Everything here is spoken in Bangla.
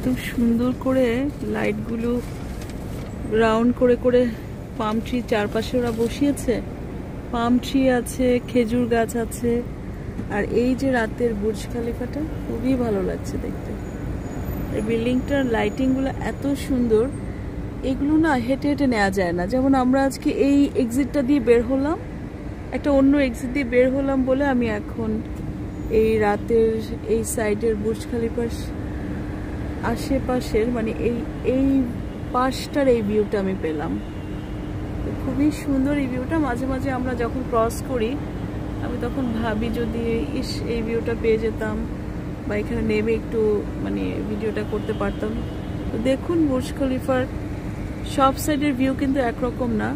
এত সুন্দর করে লাইটগুলো রাউন্ড করে করে পাম ট্রি চারপাশে ওরা বসিয়েছে। পাম ট্রি আছে, খেজুর গাছ আছে, আর এই যে রাতের বুর্জ খলিফাটা খুবই ভালো লাগছে দেখতে। এই বিল্ডিংটার লাইটিংগুলো এত সুন্দর, এগুলো না হেঁটে হেঁটে নেওয়া যায় না। যেমন আমরা আজকে এই এক্সিটটা দিয়ে বের হলাম, একটা অন্য এক্সিট দিয়ে বের হলাম বলে আমি এখন এই রাতের এই সাইডের বুর্জ খলিফার আশেপাশের মানে এই পাশটার এই ভিউটা আমি পেলাম। খুবই সুন্দর এই ভিউটা। মাঝে মাঝে আমরা যখন ক্রস করি আমি তখন ভাবি যদি এই ভিউটা পেয়ে যেতাম বা এখানে নেমে একটু মানে ভিডিওটা করতে পারতাম। তো দেখুন বুর্জ খলিফার সব সাইডের ভিউ কিন্তু একরকম না।